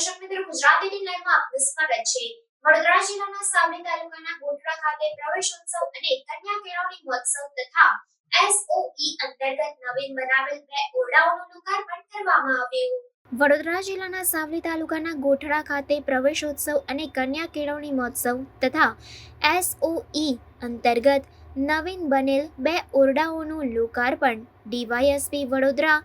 દર્શક મિત્રો, ગુજરાતી ટીવી લાઈવમાં આપનું સ્વાગત છે। વડોદરા જિલ્લાના સાવલી તાલુકાના ગોઠડા ખાતે પ્રવેશોત્સવ અને કન્યા કેળવણી મહોત્સવ તથા SOE અંતર્ગત નવીન બનાવેલ 2 ઓરડાઓનું લોકાર્પણ કરવામાં આવ્યું। વડોદરા જિલ્લાના સાવલી તાલુકાના ગોઠડા ખાતે પ્રવેશોત્સવ અને કન્યા કેળવણી મહોત્સવ તથા SOE અંતર્ગત નવીન બનેલ 2 ઓરડાઓનું લોકાર્પણ DYSP વડોદરા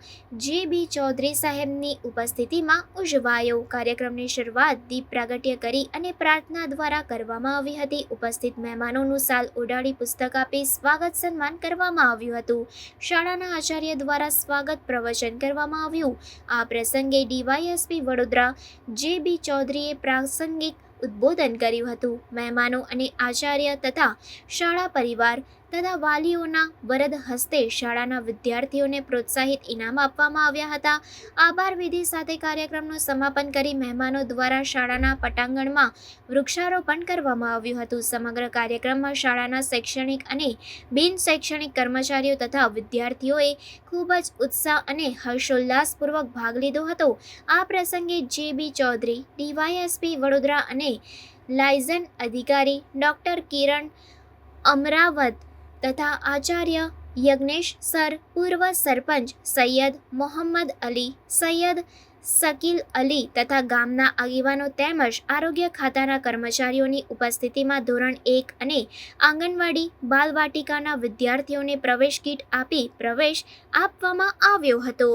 JB ચૌધરી સાહેબની ઉપસ્થિતિમાં ઉજવાયો। કાર્યક્રમની શરૂઆત દીપ પ્રાગટ્ય કરી અને પ્રાર્થના દ્વારા કરવામાં આવી હતી। ઉપસ્થિત મહેમાનોનું સાલ ઓઢાડી પુસ્તક આપી સ્વાગત સન્માન કરવામાં આવ્યું હતું। શાળાના આચાર્ય દ્વારા સ્વાગત પ્રવચન કરવામાં આવ્યું। આ પ્રસંગે DYSP વડોદરા JB ચૌધરીએ પ્રાસંગિક ઉદ્બોધન કર્યું હતું। મહેમાનો અને આચાર્ય તથા શાળા પરિવાર તથા વાલીઓના વરદ હસ્તે શાળાના વિદ્યાર્થીઓને પ્રોત્સાહિત ઇનામ આપવામાં આવ્યા હતા। આભાર વિધિ સાથે કાર્યક્રમનું સમાપન કરી મહેમાનો દ્વારા શાળાના પટાંગણમાં વૃક્ષારોપણ કરવામાં આવ્યું હતું। સમગ્ર કાર્યક્રમમાં શાળાના શૈક્ષણિક અને બિન શૈક્ષણિક કર્મચારીઓ તથા વિદ્યાર્થીઓએ ખૂબ જ ઉત્સાહ અને હર્ષોલ્લાસપૂર્વક ભાગ લીધો હતો। આ પ્રસંગે JB ચૌધરી, DYSP વડોદરા અને લાયઝન અધિકારી ડૉક્ટર કિરણ અમરાવત તથા આચાર્ય યજ્ઞેશ સર, પૂર્વ સરપંચ સૈયદ મોહમ્મદ અલી, સૈયદ શકીલ અલી તથા ગામના આગેવાનો તેમજ આરોગ્ય ખાતાના કર્મચારીઓની ઉપસ્થિતિમાં ધોરણ 1 અને આંગણવાડી બાલવાટિકાના વિદ્યાર્થીઓને પ્રવેશ કીટ આપી પ્રવેશ આપવામાં આવ્યો હતો।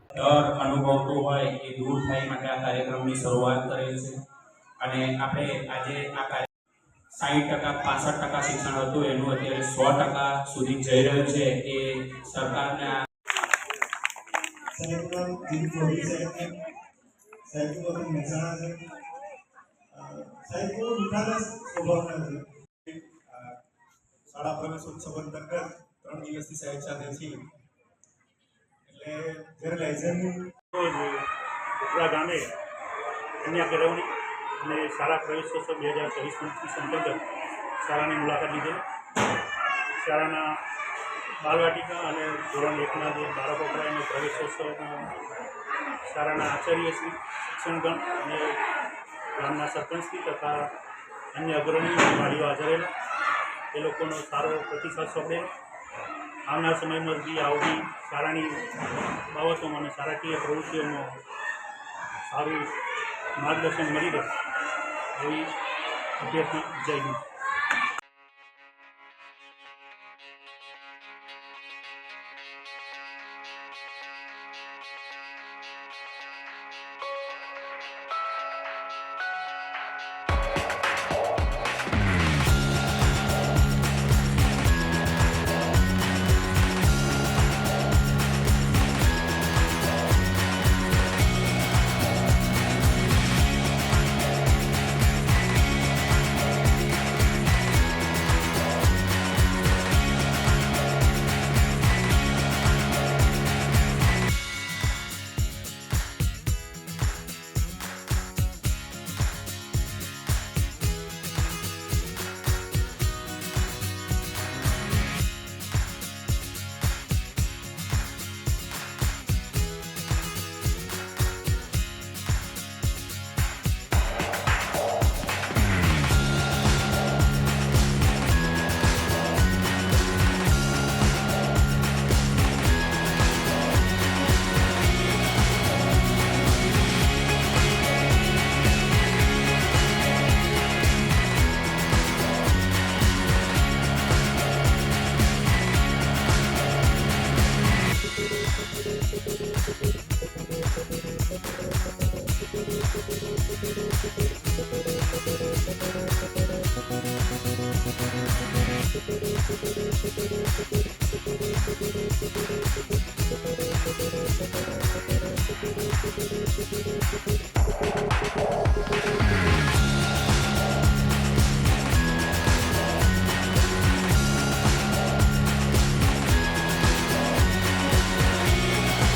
ડર અનુભવતો હોય એ દૂર થાય માટે આ કાર્યક્રમની શરૂઆત કરેલ છે અને આપણે આજે આ 60% 65% શિક્ષણ હતું એનું અત્યારે 100% સુધી જઈ રહ્યું છે। એ સરકારને શાળા પ્રવેશોત્સવ અંતર્ગત 3 દિવસની સાહેબ સાથે છીએ। એટલે જ્યારે લાયઝન ગોઠડા ગામે કન્યા કેળવણી અને શાળા પ્રવેશોત્સવ 2024-25 અંતર્ગત શાળાની મુલાકાત લીધેલી। શાળાના બાલવાટિકા અને ધોરણ 1ના જે બાળકો હતા એનો પ્રવેશોત્સવમાં શાળાના આચાર્યશ્રી, શિક્ષણગણ અને ગામના સરપંચશ્રી તથા અન્ય અગ્રણીઓ વાલીઓ હાજર રહેલા। એ લોકોનો સારો પ્રતિસાદ સોંપેલો। આવનાર સમયમાં બી આવતી શાળાની બાબતોમાં અને શાળાકીય પ્રવૃત્તિઓમાં સારું માર્ગદર્શન મળી રહે એવી અભ્યર્થના। જય હિન્દ।